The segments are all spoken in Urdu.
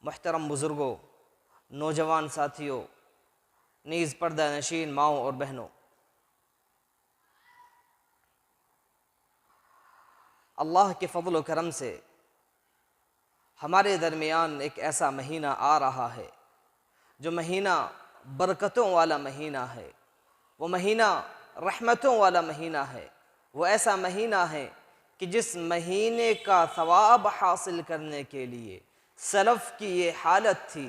محترم بزرگوں، نوجوان ساتھیوں، نیز پردہ نشین ماؤں اور بہنوں، اللہ کے فضل و کرم سے ہمارے درمیان ایک ایسا مہینہ آ رہا ہے جو مہینہ برکتوں والا مہینہ ہے، وہ مہینہ رحمتوں والا مہینہ ہے، وہ ایسا مہینہ ہے کہ جس مہینے کا ثواب حاصل کرنے کے لیے سلف کی یہ حالت تھی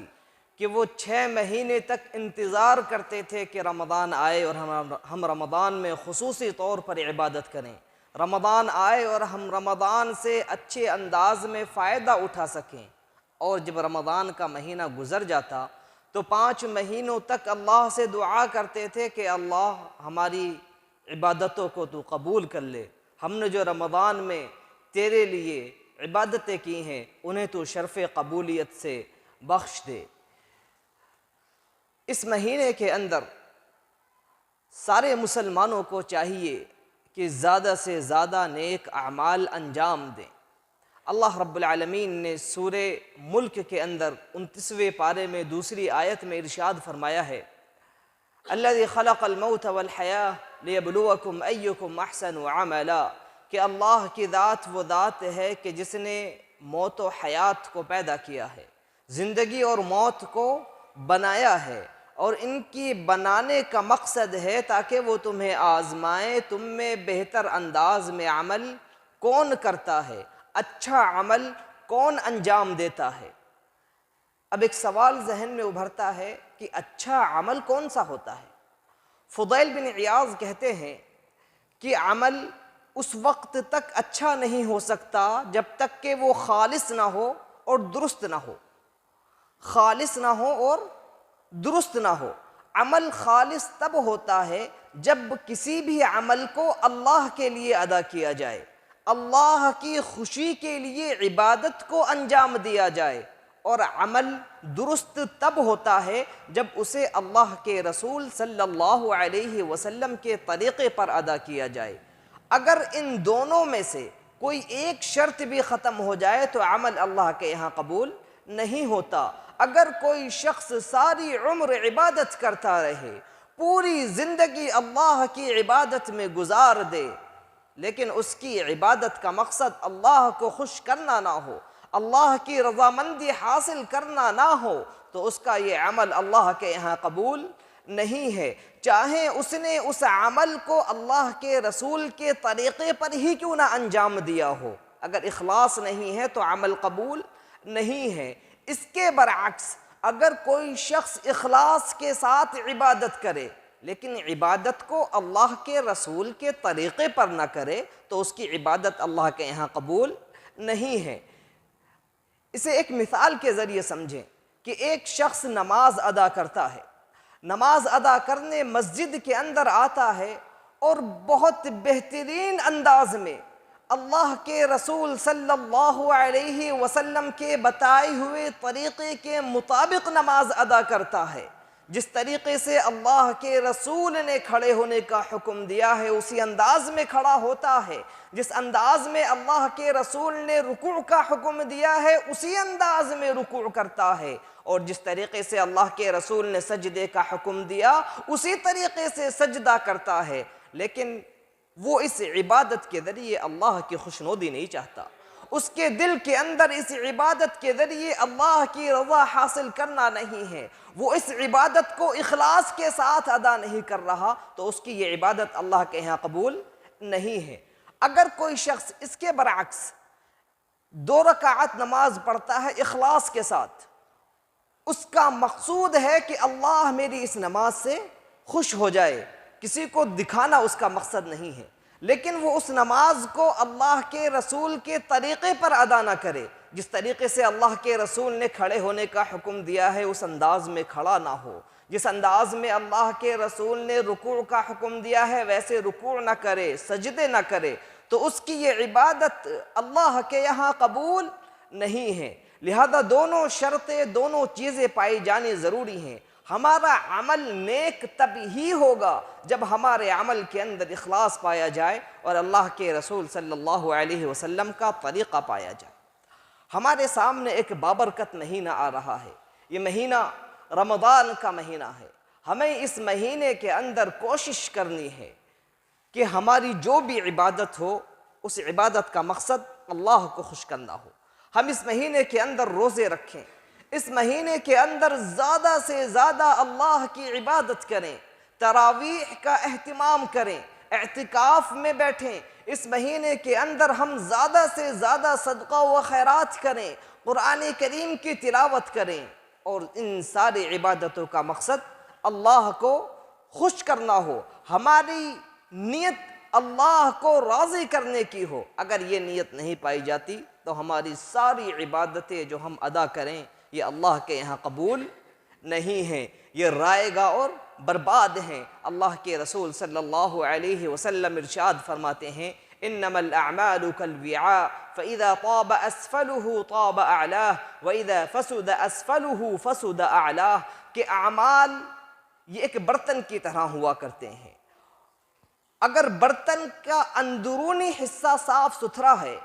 کہ وہ 6 مہینے تک انتظار کرتے تھے کہ رمضان آئے اور ہم رمضان میں خصوصی طور پر عبادت کریں، رمضان آئے اور ہم رمضان سے اچھے انداز میں فائدہ اٹھا سکیں۔ اور جب رمضان کا مہینہ گزر جاتا تو 5 مہینوں تک اللہ سے دعا کرتے تھے کہ اللہ ہماری عبادتوں کو تو قبول کر لے، ہم نے جو رمضان میں تیرے لیے عبادتیں کی ہیں انہیں تو شرف قبولیت سے بخش دے۔ اس مہینے کے اندر سارے مسلمانوں کو چاہیے کہ زیادہ سے زیادہ نیک اعمال انجام دیں۔ اللہ رب العالمین نے سورہ ملک کے اندر 29ویں پارے میں دوسری آیت میں ارشاد فرمایا ہے، الذی خلق الموت والحیاہ لیبلوکم ایکم احسن عملا، کہ اللہ کی ذات وہ ذات ہے کہ جس نے موت و حیات کو پیدا کیا ہے، زندگی اور موت کو بنایا ہے، اور ان کی بنانے کا مقصد ہے تاکہ وہ تمہیں آزمائے تم میں بہتر انداز میں عمل کون کرتا ہے، اچھا عمل کون انجام دیتا ہے۔ اب ایک سوال ذہن میں ابھرتا ہے کہ اچھا عمل کون سا ہوتا ہے؟ فضیل بن عیاض کہتے ہیں کہ عمل اس وقت تک اچھا نہیں ہو سکتا جب تک کہ وہ خالص نہ ہو اور درست نہ ہو، خالص نہ ہو اور درست نہ ہو۔ عمل خالص تب ہوتا ہے جب کسی بھی عمل کو اللہ کے لیے ادا کیا جائے، اللہ کی خوشی کے لیے عبادت کو انجام دیا جائے، اور عمل درست تب ہوتا ہے جب اسے اللہ کے رسول صلی اللہ علیہ وسلم کے طریقے پر ادا کیا جائے۔ اگر ان دونوں میں سے کوئی ایک شرط بھی ختم ہو جائے تو عمل اللہ کے یہاں قبول نہیں ہوتا۔ اگر کوئی شخص ساری عمر عبادت کرتا رہے، پوری زندگی اللہ کی عبادت میں گزار دے، لیکن اس کی عبادت کا مقصد اللہ کو خوش کرنا نہ ہو، اللہ کی رضامندی حاصل کرنا نہ ہو، تو اس کا یہ عمل اللہ کے یہاں قبول نہیں ہے، چاہے اس نے اس عمل کو اللہ کے رسول کے طریقے پر ہی کیوں نہ انجام دیا ہو۔ اگر اخلاص نہیں ہے تو عمل قبول نہیں ہے۔ اس کے برعکس اگر کوئی شخص اخلاص کے ساتھ عبادت کرے لیکن عبادت کو اللہ کے رسول کے طریقے پر نہ کرے تو اس کی عبادت اللہ کے یہاں قبول نہیں ہے۔ اسے ایک مثال کے ذریعے سمجھیں کہ ایک شخص نماز ادا کرتا ہے، نماز ادا کرنے مسجد کے اندر آتا ہے اور بہت بہترین انداز میں اللہ کے رسول صلی اللہ علیہ وسلم کے بتائے ہوئے طریقے کے مطابق نماز ادا کرتا ہے، جس طریقے سے اللہ کے رسول نے کھڑے ہونے کا حکم دیا ہے اسی انداز میں کھڑا ہوتا ہے، جس انداز میں اللہ کے رسول نے رکوع کا حکم دیا ہے اسی انداز میں رکوع کرتا ہے، اور جس طریقے سے اللہ کے رسول نے سجدے کا حکم دیا اسی طریقے سے سجدہ کرتا ہے، لیکن وہ اس عبادت کے ذریعے اللہ کی خوشنودی نہیں چاہتا، اس کے دل کے اندر اس عبادت کے ذریعے اللہ کی رضا حاصل کرنا نہیں ہے، وہ اس عبادت کو اخلاص کے ساتھ ادا نہیں کر رہا تو اس کی یہ عبادت اللہ کے یہاں قبول نہیں ہے۔ اگر کوئی شخص اس کے برعکس 2 رکعت نماز پڑھتا ہے اخلاص کے ساتھ، اس کا مقصود ہے کہ اللہ میری اس نماز سے خوش ہو جائے، کسی کو دکھانا اس کا مقصد نہیں ہے، لیکن وہ اس نماز کو اللہ کے رسول کے طریقے پر ادا نہ کرے، جس طریقے سے اللہ کے رسول نے کھڑے ہونے کا حکم دیا ہے اس انداز میں کھڑا نہ ہو، جس انداز میں اللہ کے رسول نے رکوع کا حکم دیا ہے ویسے رکوع نہ کرے، سجدے نہ کرے، تو اس کی یہ عبادت اللہ کے یہاں قبول نہیں ہے۔ لہذا دونوں شرطیں، دونوں چیزیں پائی جانی ضروری ہیں۔ ہمارا عمل نیک تب ہی ہوگا جب ہمارے عمل کے اندر اخلاص پایا جائے اور اللہ کے رسول صلی اللہ علیہ وسلم کا طریقہ پایا جائے۔ ہمارے سامنے ایک بابرکت مہینہ آ رہا ہے، یہ مہینہ رمضان کا مہینہ ہے۔ ہمیں اس مہینے کے اندر کوشش کرنی ہے کہ ہماری جو بھی عبادت ہو اس عبادت کا مقصد اللہ کو خوش کرنا ہو۔ ہم اس مہینے کے اندر روزے رکھیں، اس مہینے کے اندر زیادہ سے زیادہ اللہ کی عبادت کریں، تراویح کا اہتمام کریں، اعتکاف میں بیٹھیں۔ اس مہینے کے اندر ہم زیادہ سے زیادہ صدقہ و خیرات کریں، قرآن کریم کی تلاوت کریں، اور ان ساری عبادتوں کا مقصد اللہ کو خوش کرنا ہو، ہماری نیت اللہ کو راضی کرنے کی ہو۔ اگر یہ نیت نہیں پائی جاتی تو ہماری ساری عبادتیں جو ہم ادا کریں یہ اللہ کے یہاں قبول نہیں ہیں، یہ رائے گا اور برباد ہیں۔ اللہ کے رسول صلی اللہ علیہ وسلم ارشاد فرماتے ہیں انما الاعمال كالوعاء فاذا طاب اسفله طاب اعلاه واذا فسد اسفله فسد اعلاه، کہ اعمال یہ ایک برتن کی طرح ہوا کرتے ہیں۔ اگر برتن کا اندرونی حصہ صاف ستھرا ہے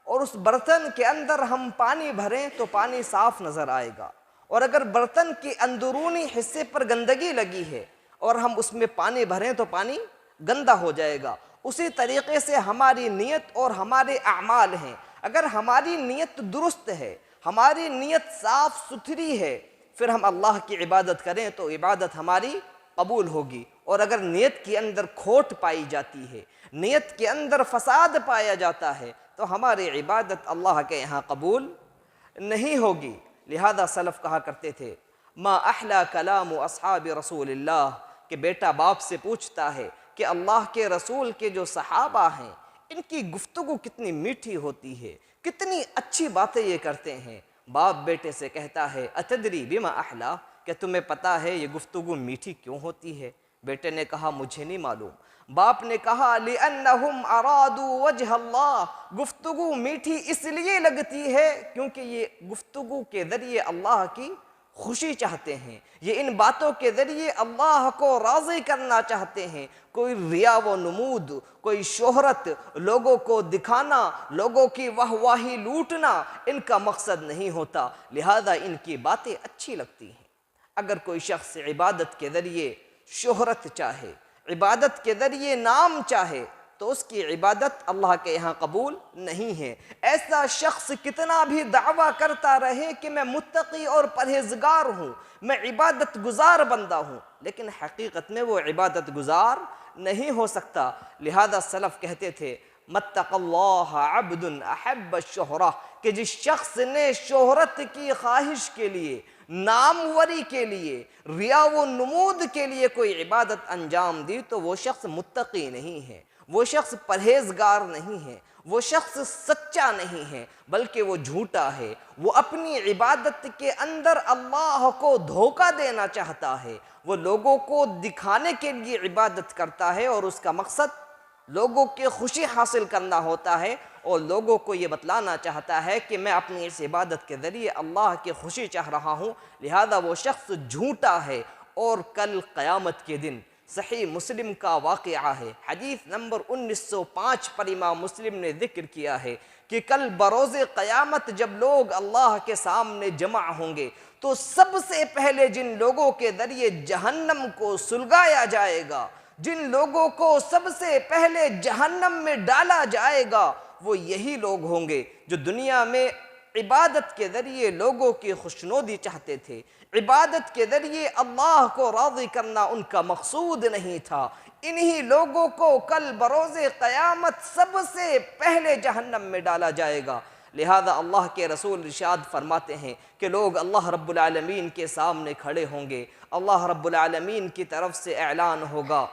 اور اس برتن کے اندر ہم پانی بھریں تو پانی صاف نظر آئے گا، اور اگر برتن کے اندرونی حصے پر گندگی لگی ہے اور ہم اس میں پانی بھریں تو پانی گندا ہو جائے گا۔ اسی طریقے سے ہماری نیت اور ہمارے اعمال ہیں، اگر ہماری نیت درست ہے، ہماری نیت صاف ستھری ہے، پھر ہم اللہ کی عبادت کریں تو عبادت ہماری قبول ہوگی۔ اور اگر نیت کے اندر کھوٹ پائی جاتی ہے، نیت کے اندر فساد پایا جاتا ہے تو ہماری عبادت اللہ کے یہاں قبول نہیں ہوگی۔ لہذا سلف کہا کرتے تھے ما احلا کلام اصحاب رسول اللہ، کہ بیٹا باپ سے پوچھتا ہے کہ اللہ کے رسول کے جو صحابہ ہیں ان کی گفتگو کتنی میٹھی ہوتی ہے، کتنی اچھی باتیں یہ کرتے ہیں۔ باپ بیٹے سے کہتا ہے اتدری بما احلا، کہ تمہیں پتہ ہے یہ گفتگو میٹھی کیوں ہوتی ہے؟ بیٹے نے کہا مجھے نہیں معلوم۔ باپ نے کہا لِأَنَّهُمْ أَرَادُوا وَجْهَ اللَّهِ، گفتگو میٹھی اس لیے لگتی ہے کیونکہ یہ گفتگو کے ذریعے اللہ کی خوشی چاہتے ہیں، یہ ان باتوں کے ذریعے اللہ کو راضی کرنا چاہتے ہیں۔ کوئی ریا و نمود، کوئی شہرت، لوگوں کو دکھانا، لوگوں کی واہواہی لوٹنا ان کا مقصد نہیں ہوتا، لہذا ان کی باتیں اچھی لگتی ہیں۔ اگر کوئی شخص عبادت کے ذریعے شہرت چاہے، عبادت کے ذریعے نام چاہے، تو اس کی عبادت اللہ کے یہاں قبول نہیں ہے۔ ایسا شخص کتنا بھی دعویٰ کرتا رہے کہ میں متقی اور پرہیزگار ہوں، میں عبادت گزار بندہ ہوں، لیکن حقیقت میں وہ عبادت گزار نہیں ہو سکتا۔ لہذا سلف کہتے تھے متق اللہ عبد احب الشہرہ، کہ جس شخص نے شہرت کی خواہش کے لیے، ناموری کے لیے، ریا و نمود کے لیے کوئی عبادت انجام دی تو وہ شخص متقی نہیں ہے، وہ شخص پرہیزگار نہیں ہے، وہ شخص سچا نہیں ہے، بلکہ وہ جھوٹا ہے۔ وہ اپنی عبادت کے اندر اللہ کو دھوکہ دینا چاہتا ہے، وہ لوگوں کو دکھانے کے لیے عبادت کرتا ہے اور اس کا مقصد لوگوں کی خوشی حاصل کرنا ہوتا ہے، اور لوگوں کو یہ بتلانا چاہتا ہے کہ میں اپنی اس عبادت کے ذریعے اللہ کی خوشی چاہ رہا ہوں، لہذا وہ شخص جھوٹا ہے۔ اور کل قیامت کے دن صحیح مسلم کا واقعہ ہے، حدیث نمبر 1905 پر امام مسلم نے ذکر کیا ہے کہ کل بروز قیامت جب لوگ اللہ کے سامنے جمع ہوں گے تو سب سے پہلے جن لوگوں کے ذریعے جہنم کو سلگایا جائے گا، جن لوگوں کو سب سے پہلے جہنم میں ڈالا جائے گا، وہ یہی لوگ ہوں گے جو دنیا میں عبادت کے ذریعے لوگوں کی خوشنودی چاہتے تھے، عبادت کے ذریعے اللہ کو راضی کرنا ان کا مقصود نہیں تھا۔ انہی لوگوں کو کل بروز قیامت سب سے پہلے جہنم میں ڈالا جائے گا۔ لہذا اللہ کے رسول ارشاد فرماتے ہیں کہ لوگ اللہ رب العالمین کے سامنے کھڑے ہوں گے، اللہ رب العالمین کی طرف سے اعلان ہوگا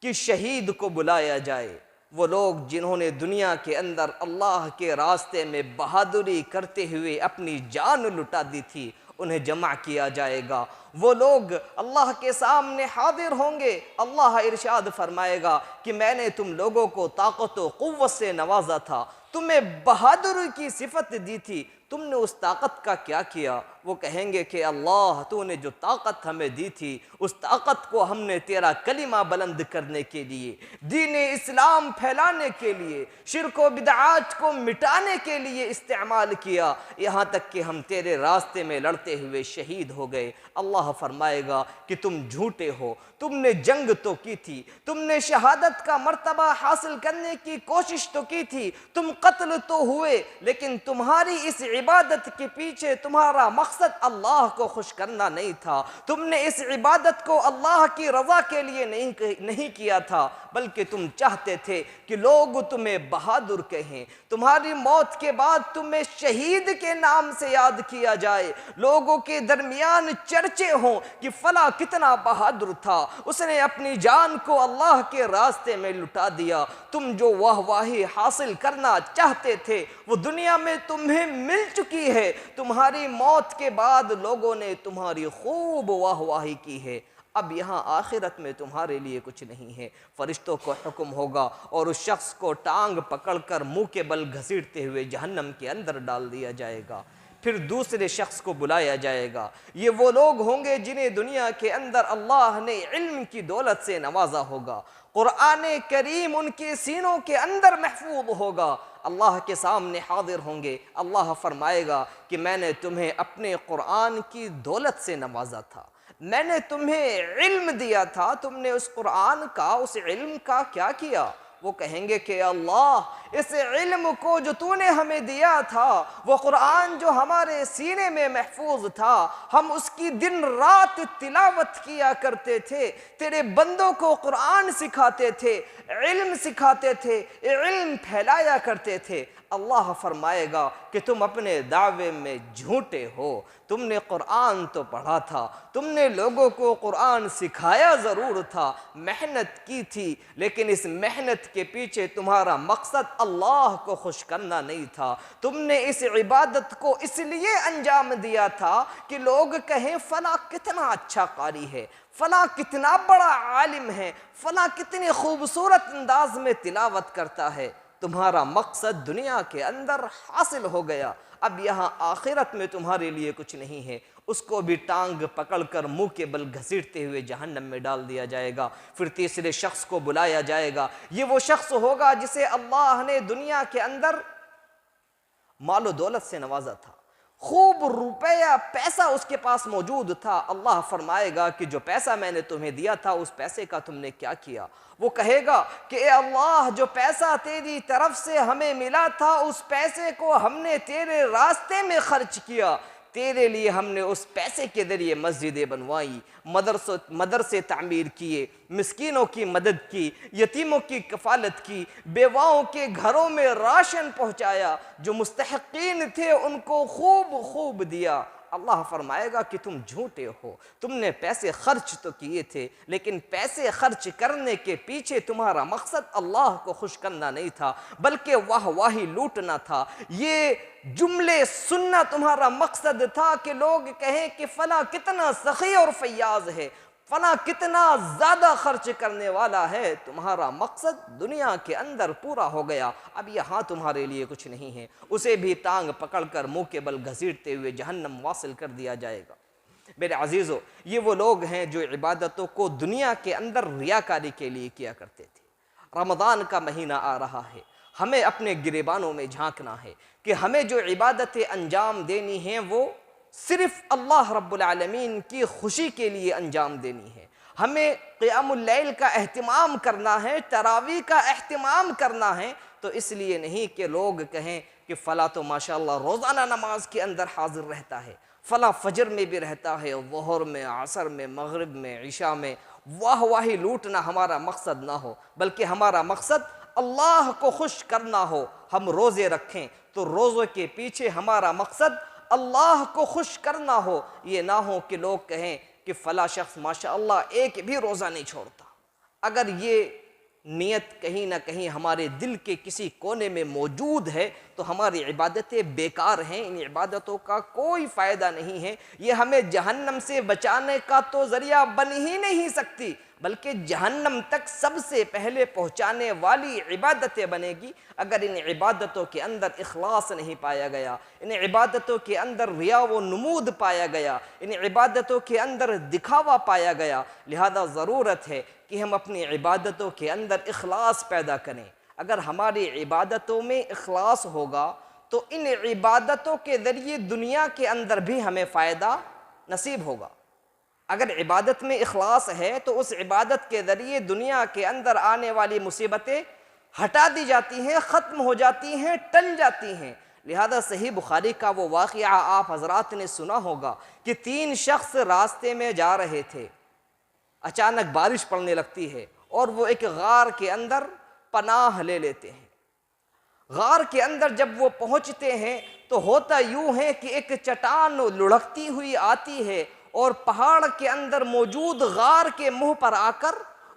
کہ شہید کو بلایا جائے۔ وہ لوگ جنہوں نے دنیا کے اندر اللہ کے راستے میں بہادری کرتے ہوئے اپنی جان لٹا دی تھی، انہیں جمع کیا جائے گا۔ وہ لوگ اللہ کے سامنے حاضر ہوں گے، اللہ ارشاد فرمائے گا کہ میں نے تم لوگوں کو طاقت و قوت سے نوازا تھا، تمہیں بہادری کی صفت دی تھی، تم نے اس طاقت کا کیا کیا؟ وہ کہیں گے کہ اللہ تو نے جو طاقت ہمیں دی تھی اس طاقت کو ہم نے تیرا کلمہ بلند کرنے کے لیے، دین اسلام پھیلانے کے لیے، شرک و بدعات کو مٹانے کے لیے استعمال کیا، یہاں تک کہ ہم تیرے راستے میں لڑتے ہوئے شہید ہو گئے۔ اللہ فرمائے گا کہ تم جھوٹے ہو، تم نے جنگ تو کی تھی، تم نے شہادت کا مرتبہ حاصل کرنے کی کوشش تو کی تھی، تم قتل تو ہوئے، لیکن تمہاری اس عبادت کے پیچھے تمہارا مقصد اللہ کو خوش کرنا نہیں تھا، تم نے اس عبادت کو اللہ کی رضا کے لیے نہیں کیا تھا، بلکہ تم چاہتے تھے کہ لوگ تمہیں بہادر کہیں، تمہاری موت کے بعد تمہیں شہید کے نام سے یاد کیا جائے، لوگوں کے درمیان چرچے ہوں کہ فلاں کتنا بہادر تھا، اس نے اپنی جان کو اللہ کے راستے میں لٹا دیا۔ تم جو واہ واہی حاصل کرنا چاہتے تھے وہ دنیا میں تمہیں مل چکی ہے، تمہاری موت کے بعد لوگوں نے تمہاری خوب واہ واہی کی ہے، اب یہاں آخرت میں تمہارے لیے کچھ نہیں ہے۔ فرشتوں کو حکم ہوگا اور اس شخص کو ٹانگ پکڑ کر منہ کے بل گھسیٹتے ہوئے جہنم کے اندر ڈال دیا جائے گا۔ پھر دوسرے شخص کو بلایا جائے گا، یہ وہ لوگ ہوں گے جنہیں دنیا کے اندر اللہ نے علم کی دولت سے نوازا ہوگا، قرآن کریم ان کے سینوں کے اندر محفوظ ہوگا، اللہ کے سامنے حاضر ہوں گے۔ اللہ فرمائے گا کہ میں نے تمہیں اپنے قرآن کی دولت سے نوازا تھا، میں نے تمہیں علم دیا تھا، تم نے اس قرآن کا، اس علم کا کیا کیا؟ وہ کہیں گے کہ اللہ اس علم کو جو تو نے ہمیں دیا تھا، وہ قرآن جو ہمارے سینے میں محفوظ تھا، ہم اس کی دن رات تلاوت کیا کرتے تھے، تیرے بندوں کو قرآن سکھاتے تھے، علم سکھاتے تھے، علم پھیلایا کرتے تھے۔ اللہ فرمائے گا کہ تم اپنے دعوے میں جھوٹے ہو، تم نے قرآن تو پڑھا تھا، تم نے لوگوں کو قرآن سکھایا ضرور تھا، محنت کی تھی، لیکن اس محنت کے پیچھے تمہارا مقصد اللہ کو خوش کرنا نہیں تھا، تم نے اس عبادت کو اس لیے انجام دیا تھا کہ لوگ کہیں فلاں کتنا اچھا قاری ہے، فلاں کتنا بڑا عالم ہے، فلاں کتنی خوبصورت انداز میں تلاوت کرتا ہے۔ تمہارا مقصد دنیا کے اندر حاصل ہو گیا، اب یہاں آخرت میں تمہارے لیے کچھ نہیں ہے۔ اس کو بھی ٹانگ پکڑ کر منہ کے بل گھسیٹتے ہوئے جہنم میں ڈال دیا جائے گا۔ پھر تیسرے شخص کو بلایا جائے گا، یہ وہ شخص ہوگا جسے اللہ نے دنیا کے اندر مال و دولت سے نوازا تھا، خوب روپیہ پیسہ اس کے پاس موجود تھا۔ اللہ فرمائے گا کہ جو پیسہ میں نے تمہیں دیا تھا اس پیسے کا تم نے کیا کیا؟ وہ کہے گا کہ اے اللہ جو پیسہ تیری طرف سے ہمیں ملا تھا اس پیسے کو ہم نے تیرے راستے میں خرچ کیا، تیرے لیے ہم نے اس پیسے کے ذریعے مسجدیں بنوائی، مدرسے تعمیر کیے، مسکینوں کی مدد کی، یتیموں کی کفالت کی، بیواؤں کے گھروں میں راشن پہنچایا، جو مستحقین تھے ان کو خوب دیا۔ اللہ فرمائے گا کہ تم جھوٹے ہو، تم نے پیسے خرچ تو کیے تھے، لیکن پیسے خرچ کرنے کے پیچھے تمہارا مقصد اللہ کو خوش کرنا نہیں تھا، بلکہ واہ واہی لوٹنا تھا، یہ جملے سننا تمہارا مقصد تھا کہ لوگ کہیں کہ فلاں کتنا سخی اور فیاض ہے، فلاں کتنا زیادہ خرچ کرنے والا ہے۔ تمہارا مقصد دنیا کے اندر پورا ہو گیا، اب یہاں تمہارے لیے کچھ نہیں ہے۔ اسے بھی ٹانگ پکڑ کر منہ کے بل گھسیٹتے ہوئے جہنم واصل کر دیا جائے گا۔ میرے عزیزو، یہ وہ لوگ ہیں جو عبادتوں کو دنیا کے اندر ریاکاری کے لیے کیا کرتے تھے۔ رمضان کا مہینہ آ رہا ہے، ہمیں اپنے گریبانوں میں جھانکنا ہے کہ ہمیں جو عبادتیں انجام دینی ہیں وہ صرف اللہ رب العالمین کی خوشی کے لیے انجام دینی ہے۔ ہمیں قیام اللیل کا اہتمام کرنا ہے، تراویح کا اہتمام کرنا ہے، تو اس لیے نہیں کہ لوگ کہیں کہ فلاں تو ماشاءاللہ روزانہ نماز کے اندر حاضر رہتا ہے، فلاں فجر میں بھی رہتا ہے، ظہر میں، عصر میں، مغرب میں، عشاء میں۔ واہ واہی لوٹنا ہمارا مقصد نہ ہو، بلکہ ہمارا مقصد اللہ کو خوش کرنا ہو۔ ہم روزے رکھیں تو روزوں کے پیچھے ہمارا مقصد اللہ کو خوش کرنا ہو، یہ نہ ہو کہ لوگ کہیں کہ فلاں شخص ماشاءاللہ ایک بھی روزہ نہیں چھوڑتا۔ اگر یہ نیت کہیں نہ کہیں ہمارے دل کے کسی کونے میں موجود ہے تو ہماری عبادتیں بیکار ہیں، ان عبادتوں کا کوئی فائدہ نہیں ہے۔ یہ ہمیں جہنم سے بچانے کا تو ذریعہ بن ہی نہیں سکتی، بلکہ جہنم تک سب سے پہلے پہنچانے والی عبادتیں بنے گی اگر ان عبادتوں کے اندر اخلاص نہیں پایا گیا، ان عبادتوں کے اندر ریا و نمود پایا گیا، ان عبادتوں کے اندر دکھاوا پایا گیا۔ لہذا ضرورت ہے کہ ہم اپنی عبادتوں کے اندر اخلاص پیدا کریں۔ اگر ہماری عبادتوں میں اخلاص ہوگا تو ان عبادتوں کے ذریعے دنیا کے اندر بھی ہمیں فائدہ نصیب ہوگا۔ اگر عبادت میں اخلاص ہے تو اس عبادت کے ذریعے دنیا کے اندر آنے والی مصیبتیں ہٹا دی جاتی ہیں، ختم ہو جاتی ہیں، ٹل جاتی ہیں۔ لہذا صحیح بخاری کا وہ واقعہ آپ حضرات نے سنا ہوگا کہ 3 شخص راستے میں جا رہے تھے، اچانک بارش پڑنے لگتی ہے اور وہ ایک غار کے اندر پناہ لے لیتے ہیں۔ غار کے اندر جب وہ پہنچتے ہیں تو ہوتا یوں ہے کہ ایک چٹان لڑھکتی ہوئی آتی ہے اور پہاڑ کے اندر موجود غار کے منہ پر آ کر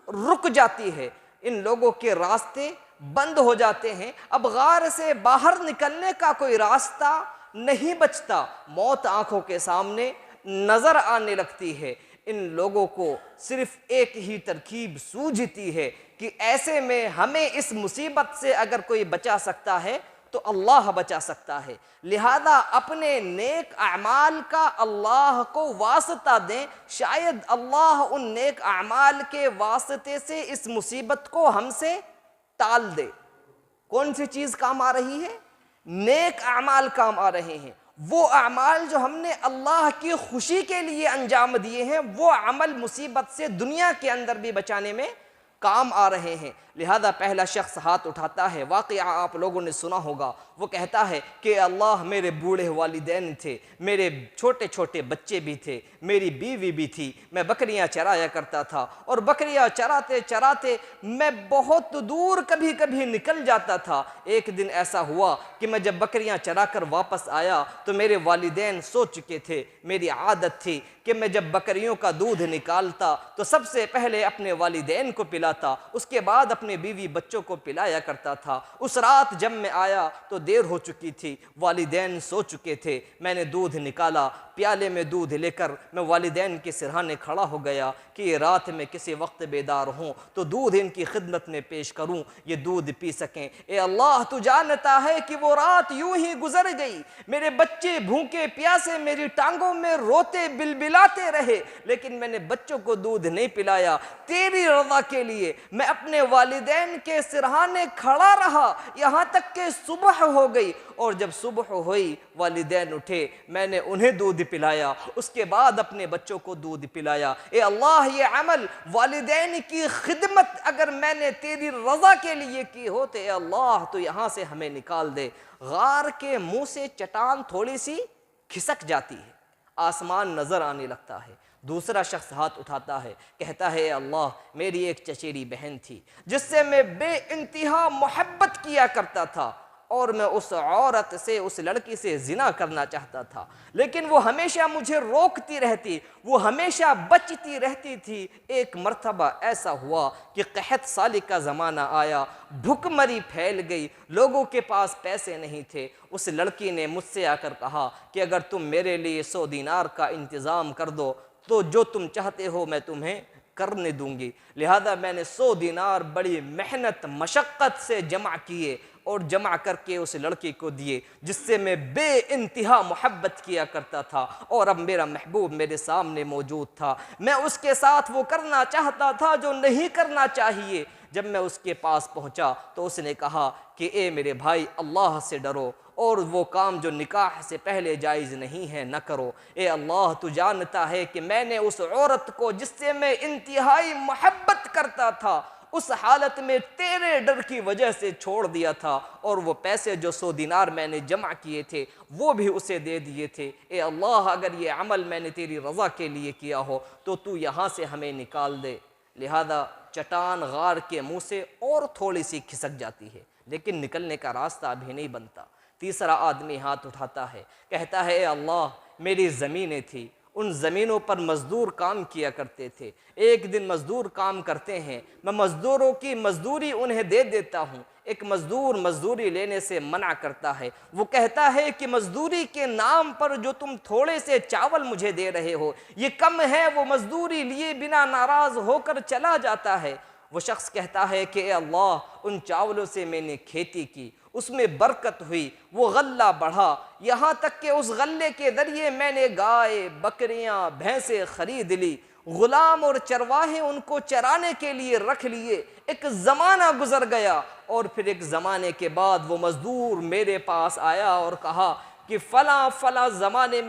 رک جاتی ہے۔ ان لوگوں کے راستے بند ہو جاتے ہیں، اب غار سے باہر نکلنے کا کوئی راستہ نہیں بچتا، موت آنکھوں کے سامنے نظر آنے لگتی ہے۔ ان لوگوں کو صرف ایک ہی ترکیب سوجھتی ہے کہ ایسے میں ہمیں اس مصیبت سے اگر کوئی بچا سکتا ہے تو اللہ بچا سکتا ہے، لہذا اپنے نیک اعمال کا اللہ کو واسطہ دیں، شاید اللہ ان نیک اعمال کے واسطے سے اس مصیبت کو ہم سے ٹال دے۔ کون سی چیز کام آ رہی ہے؟ نیک اعمال کام آ رہے ہیں۔ وہ اعمال جو ہم نے اللہ کی خوشی کے لیے انجام دیے ہیں، وہ عمل مصیبت سے دنیا کے اندر بھی بچانے میں کام آ رہے ہیں۔ لہذا پہلا شخص ہاتھ اٹھاتا ہے، واقعہ آپ لوگوں نے سنا ہوگا، وہ کہتا ہے کہ اللہ میرے بوڑھے والدین تھے، میرے چھوٹے چھوٹے بچے بھی تھے، میری بیوی بھی تھی، میں بکریاں چرایا کرتا تھا اور بکریاں چراتے چراتے میں بہت دور کبھی کبھی نکل جاتا تھا۔ ایک دن ایسا ہوا کہ میں جب بکریاں چرا کر واپس آیا تو میرے والدین سو چکے تھے۔ میری عادت تھی کہ میں جب بکریوں کا دودھ نکالتا تو سب سے پہلے اپنے والدین کو پلاتا، اس کے بعد اپنے بیوی بچوں کو پلایا کرتا تھا۔ اس رات جب میں آیا تو دیر ہو چکی تھی، والدین سو چکے تھے۔ میں نے دودھ نکالا، پیالے میں دودھ لے کر میں والدین کے سرہانے کھڑا ہو گیا کہ یہ رات میں کسی وقت بیدار ہوں تو دودھ ان کی خدمت میں پیش کروں، یہ دودھ پی سکیں۔ اے اللہ تو جانتا ہے کہ وہ رات یوں ہی گزر گئی، میرے بچے بھوکے پیاسے میری ٹانگوں میں روتے بلبلاتے رہے، لیکن میں نے بچوں کو دودھ نہیں پلایا۔ تیری رضا کے لیے میں اپنے والدین کے سرہانے کھڑا رہا یہاں تک کہ صبح ہو گئی، اور جب صبح ہوئی والدین اٹھے، میں نے انہیں دودھ پلایا، اس کے بعد اپنے بچوں کو دودھ پلایا۔ اے اللہ یہ عمل والدین کی خدمت اگر میں نے تیری رضا کے لیے کی ہو تو اے اللہ تو یہاں سے ہمیں نکال دے۔ غار کے منہ سے چٹان تھوڑی سی کھسک جاتی ہے، آسمان نظر آنے لگتا ہے۔ دوسرا شخص ہاتھ اٹھاتا ہے، کہتا ہے اے اللہ میری ایک چچیری بہن تھی جس سے میں بے انتہا محبت کیا کرتا تھا، اور میں اس عورت سے، اس لڑکی سے زنا کرنا چاہتا تھا، لیکن وہ ہمیشہ مجھے روکتی رہتی، وہ ہمیشہ بچتی رہتی تھی۔ ایک مرتبہ ایسا ہوا کہ قحط سالی کا زمانہ آیا، بھوک مری پھیل گئی، لوگوں کے پاس پیسے نہیں تھے۔ اس لڑکی نے مجھ سے آ کر کہا کہ اگر تم میرے لیے 100 دینار کا انتظام کر دو تو جو تم چاہتے ہو میں تمہیں کرنے دوں گی۔ لہذا میں نے 100 دینار بڑی محنت مشقت سے جمع کیے اور جمع کر کے اس لڑکی کو دیے جس سے میں بے انتہا محبت کیا کرتا تھا، اور اب میرا محبوب میرے سامنے موجود تھا، میں اس کے ساتھ وہ کرنا چاہتا تھا جو نہیں کرنا چاہیے۔ جب میں اس کے پاس پہنچا تو اس نے کہا کہ اے میرے بھائی اللہ سے ڈرو اور وہ کام جو نکاح سے پہلے جائز نہیں ہے نہ کرو۔ اے اللہ تو جانتا ہے کہ میں نے اس عورت کو جس سے میں انتہائی محبت کرتا تھا اس حالت میں تیرے ڈر کی وجہ سے چھوڑ دیا تھا، اور وہ پیسے جو 100 دینار میں نے جمع کیے تھے وہ بھی اسے دے دیے تھے۔ اے اللہ اگر یہ عمل میں نے تیری رضا کے لیے کیا ہو تو تو یہاں سے ہمیں نکال دے۔ لہذا چٹان غار کے منہ سے اور تھوڑی سی کھسک جاتی ہے لیکن نکلنے کا راستہ ابھی نہیں بنتا۔ تیسرا آدمی ہاتھ اٹھاتا ہے، کہتا ہے اے اللہ میری زمینیں تھی ان زمینوں پر مزدور کام کیا کرتے تھے۔ ایک دن مزدور کام کرتے ہیں، میں مزدوروں کی مزدوری انہیں دے دیتا ہوں۔ ایک مزدور مزدوری لینے سے منع کرتا ہے، وہ کہتا ہے کہ مزدوری کے نام پر جو تم تھوڑے سے چاول مجھے دے رہے ہو یہ کم ہے۔ وہ مزدوری لیے بنا ناراض ہو کر چلا جاتا ہے۔ وہ شخص کہتا ہے کہ اے اللہ، ان چاولوں سے میں نے کھیتی کی، اس میں برکت ہوئی، وہ غلہ بڑھا، یہاں تک کہ اس غلے کے ذریعے میں نے گائے، بکریاں، بھینسیں خرید لی، غلام اور چرواہے ان کو چرانے کے لیے رکھ لیے۔ ایک زمانہ گزر گیا اور پھر ایک زمانے کے بعد وہ مزدور میرے پاس آیا اور کہا کہ فلاں فلاں زمانے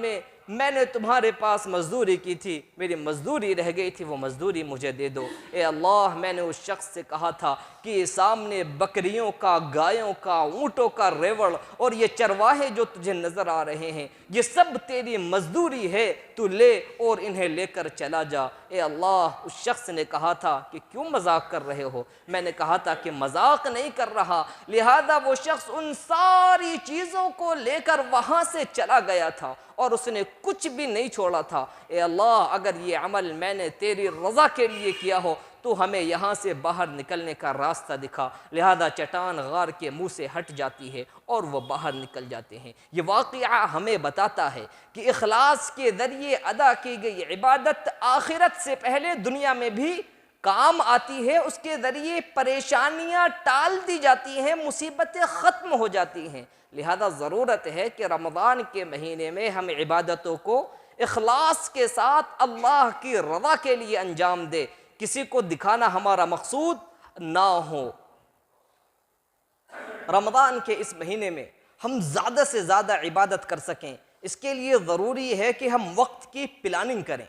میں نے تمہارے پاس مزدوری کی تھی، میری مزدوری رہ گئی تھی، وہ مزدوری مجھے دے دو۔ اے اللہ، میں نے اس شخص سے کہا تھا کہ یہ سامنے بکریوں کا، گایوں کا، اونٹوں کا ریوڑ اور یہ چرواہے جو تجھے نظر آ رہے ہیں یہ سب تیری مزدوری ہے، تو لے اور انہیں لے کر چلا جا۔ اے اللہ، اس شخص نے کہا تھا کہ کیوں مذاق کر رہے ہو؟ میں نے کہا تھا کہ مذاق نہیں کر رہا۔ لہذا وہ شخص ان ساری چیزوں کو لے کر وہاں سے چلا گیا تھا اور اس نے کچھ بھی نہیں چھوڑا تھا۔ اے اللہ، اگر یہ عمل میں نے تیری رضا کے لیے کیا ہو تو ہمیں یہاں سے باہر نکلنے کا راستہ دکھا۔ لہذا چٹان غار کے منہ سے ہٹ جاتی ہے اور وہ باہر نکل جاتے ہیں۔ یہ واقعہ ہمیں بتاتا ہے کہ اخلاص کے ذریعے ادا کی گئی عبادت آخرت سے پہلے دنیا میں بھی کام آتی ہے، اس کے ذریعے پریشانیاں ٹال دی جاتی ہیں، مصیبتیں ختم ہو جاتی ہیں۔ لہذا ضرورت ہے کہ رمضان کے مہینے میں ہم عبادتوں کو اخلاص کے ساتھ اللہ کی رضا کے لیے انجام دے، کسی کو دکھانا ہمارا مقصود نہ ہو۔ رمضان کے اس مہینے میں ہم زیادہ سے زیادہ عبادت کر سکیں، اس کے لیے ضروری ہے کہ ہم وقت کی پلاننگ کریں،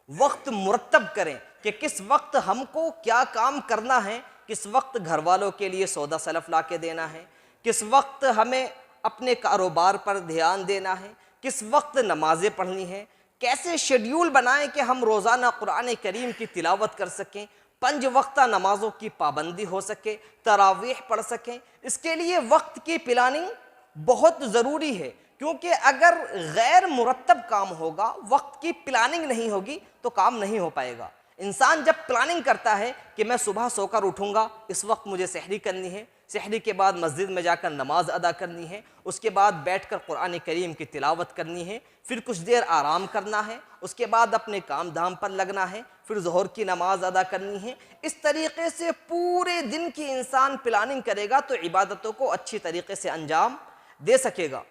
وقت مرتب کریں کہ کس وقت ہم کو کیا کام کرنا ہے، کس وقت گھر والوں کے لیے سودا سلف لا کے دینا ہے، کس وقت ہمیں اپنے کاروبار پر دھیان دینا ہے، کس وقت نمازیں پڑھنی ہیں، کیسے شیڈیول بنائیں کہ ہم روزانہ قرآن کریم کی تلاوت کر سکیں، 5 وقتہ نمازوں کی پابندی ہو سکے، تراویح پڑھ سکیں۔ اس کے لیے وقت کی پلاننگ بہت ضروری ہے، کیونکہ اگر غیر مرتب کام ہوگا، وقت کی پلاننگ نہیں ہوگی تو کام نہیں ہو پائے گا۔ انسان جب پلاننگ کرتا ہے کہ میں صبح سو کر اٹھوں گا، اس وقت مجھے سحری کرنی ہے، سحری کے بعد مسجد میں جا کر نماز ادا کرنی ہے، اس کے بعد بیٹھ کر قرآن کریم کی تلاوت کرنی ہے، پھر کچھ دیر آرام کرنا ہے، اس کے بعد اپنے کام دھام پر لگنا ہے، پھر ظہر کی نماز ادا کرنی ہے۔ اس طریقے سے پورے دن کی انسان پلاننگ کرے گا تو عبادتوں کو اچھی طریقے سے انجام دے سکے گا۔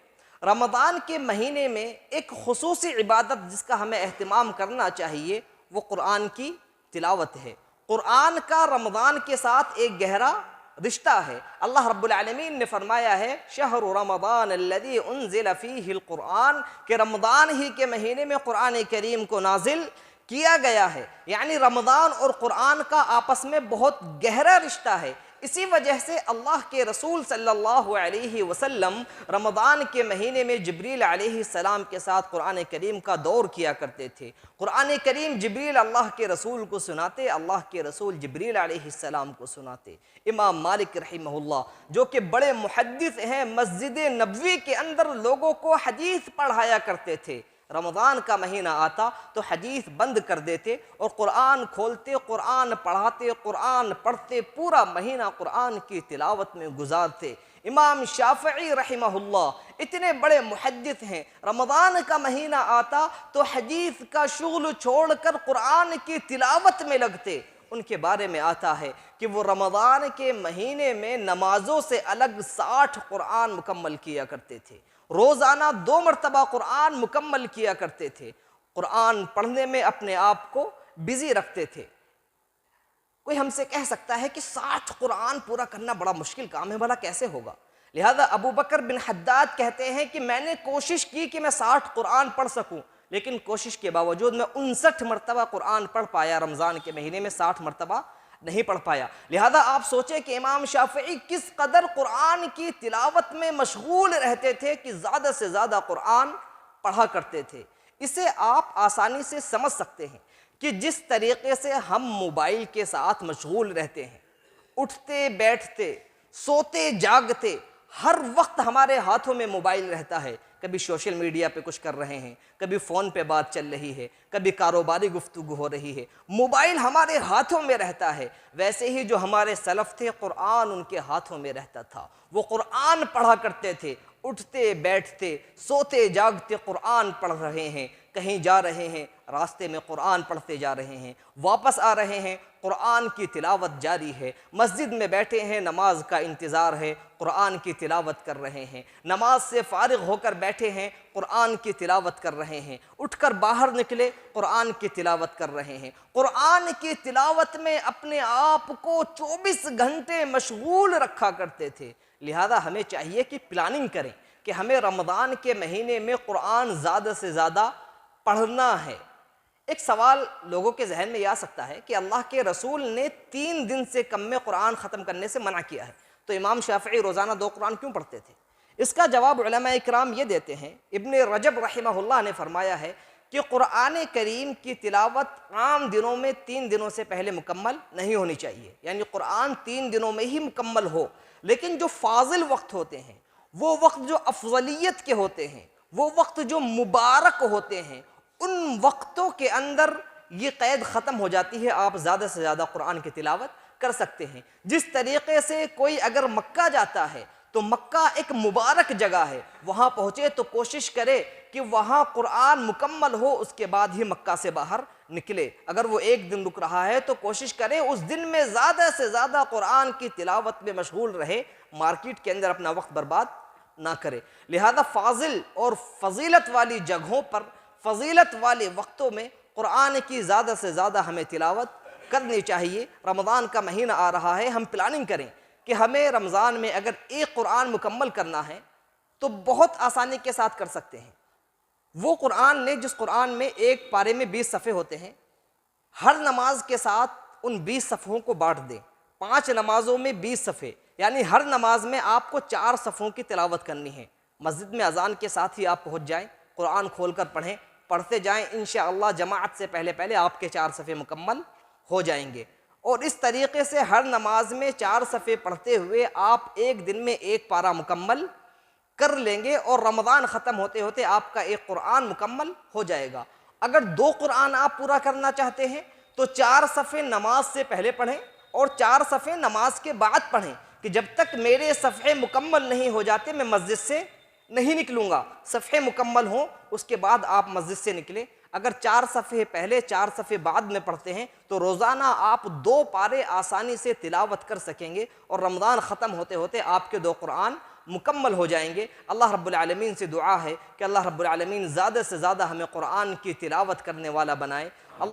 رمضان کے مہینے میں ایک خصوصی عبادت جس کا ہمیں اہتمام کرنا چاہیے وہ قرآن کی تلاوت ہے۔ قرآن کا رمضان کے ساتھ ایک گہرا رشتہ ہے۔ اللہ رب العالمین نے فرمایا ہے شہر رمضان الذی انزل فیہ القرآن، کہ رمضان ہی کے مہینے میں قرآن کریم کو نازل کیا گیا ہے، یعنی رمضان اور قرآن کا آپس میں بہت گہرا رشتہ ہے۔ اسی وجہ سے اللہ کے رسول صلی اللہ علیہ وسلم رمضان کے مہینے میں جبریل علیہ السلام کے ساتھ قرآن کریم کا دور کیا کرتے تھے۔ قرآن کریم جبریل اللہ کے رسول کو سناتے، اللہ کے رسول جبریل علیہ السلام کو سناتے۔ امام مالک رحمہ اللہ جو کہ بڑے محدث ہیں، مسجد نبوی کے اندر لوگوں کو حدیث پڑھایا کرتے تھے۔ رمضان کا مہینہ آتا تو حدیث بند کر دیتے اور قرآن کھولتے، قرآن پڑھاتے، قرآن پڑھتے، پورا مہینہ قرآن کی تلاوت میں گزارتے۔ امام شافعی رحمہ اللہ اتنے بڑے محدث ہیں، رمضان کا مہینہ آتا تو حدیث کا شغل چھوڑ کر قرآن کی تلاوت میں لگتے۔ ان کے بارے میں آتا ہے کہ وہ رمضان کے مہینے میں نمازوں سے الگ 60 قرآن مکمل کیا کرتے تھے، روزانہ 2 مرتبہ قرآن مکمل کیا کرتے تھے، قرآن پڑھنے میں اپنے آپ کو بزی رکھتے تھے۔ کوئی ہم سے کہہ سکتا ہے کہ 60 قرآن پورا کرنا بڑا مشکل کام ہے، بھلا کیسے ہوگا؟ لہذا ابو بکر بن حداد کہتے ہیں کہ میں نے کوشش کی کہ میں 60 قرآن پڑھ سکوں، لیکن کوشش کے باوجود میں 59 مرتبہ قرآن پڑھ پایا، رمضان کے مہینے میں 60 مرتبہ نہیں پڑھ پایا۔ لہذا آپ سوچیں کہ امام شافعی کس قدر قرآن کی تلاوت میں مشغول رہتے تھے کہ زیادہ سے زیادہ قرآن پڑھا کرتے تھے۔ اسے آپ آسانی سے سمجھ سکتے ہیں کہ جس طریقے سے ہم موبائل کے ساتھ مشغول رہتے ہیں، اٹھتے بیٹھتے، سوتے جاگتے، ہر وقت ہمارے ہاتھوں میں موبائل رہتا ہے، کبھی سوشل میڈیا پہ کچھ کر رہے ہیں، کبھی فون پہ بات چل رہی ہے، کبھی کاروباری گفتگو ہو رہی ہے، موبائل ہمارے ہاتھوں میں رہتا ہے۔ ویسے ہی جو ہمارے سلف تھے، قرآن ان کے ہاتھوں میں رہتا تھا، وہ قرآن پڑھا کرتے تھے، اٹھتے بیٹھتے سوتے جاگتے قرآن پڑھ رہے ہیں، کہیں جا رہے ہیں راستے میں قرآن پڑھتے جا رہے ہیں، واپس آ رہے ہیں قرآن کی تلاوت جاری ہے، مسجد میں بیٹھے ہیں نماز کا انتظار ہے، قرآن کی تلاوت کر رہے ہیں، نماز سے فارغ ہو کر بیٹھے ہیں قرآن کی تلاوت کر رہے ہیں، اٹھ کر باہر نکلے قرآن کی تلاوت کر رہے ہیں، قرآن کی تلاوت میں اپنے آپ کو 24 گھنٹے مشغول رکھا کرتے تھے۔ لہذا ہمیں چاہیے کہ پلاننگ کریں کہ ہمیں رمضان کے مہینے میں قرآن زیادہ سے زیادہ پڑھنا ہے۔ ایک سوال لوگوں کے ذہن میں یہ آ سکتا ہے کہ اللہ کے رسول نے 3 دن سے کم میں قرآن ختم کرنے سے منع کیا ہے، تو امام شافعی روزانہ 2 قرآن کیوں پڑھتے تھے؟ اس کا جواب علماء اکرام یہ دیتے ہیں، ابن رجب رحمہ اللہ نے فرمایا ہے کہ قرآن کریم کی تلاوت عام دنوں میں 3 دنوں سے پہلے مکمل نہیں ہونی چاہیے، یعنی قرآن 3 دنوں میں ہی مکمل ہو، لیکن جو فاضل وقت ہوتے ہیں، وہ وقت جو افضلیت کے ہوتے ہیں، وہ وقت جو مبارک ہوتے ہیں، ان وقتوں کے اندر یہ قید ختم ہو جاتی ہے، آپ زیادہ سے زیادہ قرآن کی تلاوت کر سکتے ہیں۔ جس طریقے سے کوئی اگر مکہ جاتا ہے تو مکہ ایک مبارک جگہ ہے، وہاں پہنچے تو کوشش کرے کہ وہاں قرآن مکمل ہو، اس کے بعد ہی مکہ سے باہر نکلے۔ اگر وہ 1 دن رک رہا ہے تو کوشش کرے اس دن میں زیادہ سے زیادہ قرآن کی تلاوت میں مشغول رہے، مارکیٹ کے اندر اپنا وقت برباد نہ کرے۔ لہذا فاضل اور فضیلت والی جگہوں پر، فضیلت والے وقتوں میں قرآن کی زیادہ سے زیادہ ہمیں تلاوت کرنی چاہیے۔ رمضان کا مہینہ آ رہا ہے، ہم پلاننگ کریں کہ ہمیں رمضان میں اگر 1 قرآن مکمل کرنا ہے تو بہت آسانی کے ساتھ کر سکتے ہیں۔ وہ قرآن نے جس قرآن میں ایک پارے میں 20 صفحے ہوتے ہیں، ہر نماز کے ساتھ ان 20 صفحوں کو بانٹ دیں، 5 نمازوں میں 20 صفحے، یعنی ہر نماز میں آپ کو 4 صفحوں کی تلاوت کرنی ہے۔ مسجد میں اذان کے ساتھ ہی آپ پہنچ جائیں، قرآن کھول کر پڑھیں، پڑھتے جائیں، انشاءاللہ جماعت سے پہلے پہلے آپ کے 4 صفحے مکمل ہو جائیں گے۔ اور اس طریقے سے ہر نماز میں 4 صفحے پڑھتے ہوئے آپ ایک دن میں 1 پارہ مکمل کر لیں گے، اور رمضان ختم ہوتے ہوتے آپ کا 1 قرآن مکمل ہو جائے گا۔ اگر 2 قرآن آپ پورا کرنا چاہتے ہیں تو 4 صفحے نماز سے پہلے پڑھیں اور 4 صفحے نماز کے بعد پڑھیں، کہ جب تک میرے صفحے مکمل نہیں ہو جاتے میں مسجد سے نہیں نکلوں گا، صفحے مکمل ہوں اس کے بعد آپ مسجد سے نکلیں۔ اگر 4 صفحے پہلے 4 صفحے بعد میں پڑھتے ہیں تو روزانہ آپ 2 پارے آسانی سے تلاوت کر سکیں گے، اور رمضان ختم ہوتے ہوتے آپ کے 2 قرآن مکمل ہو جائیں گے۔ اللہ رب العالمین سے دعا ہے کہ اللہ رب العالمین زیادہ سے زیادہ ہمیں قرآن کی تلاوت کرنے والا بنائے۔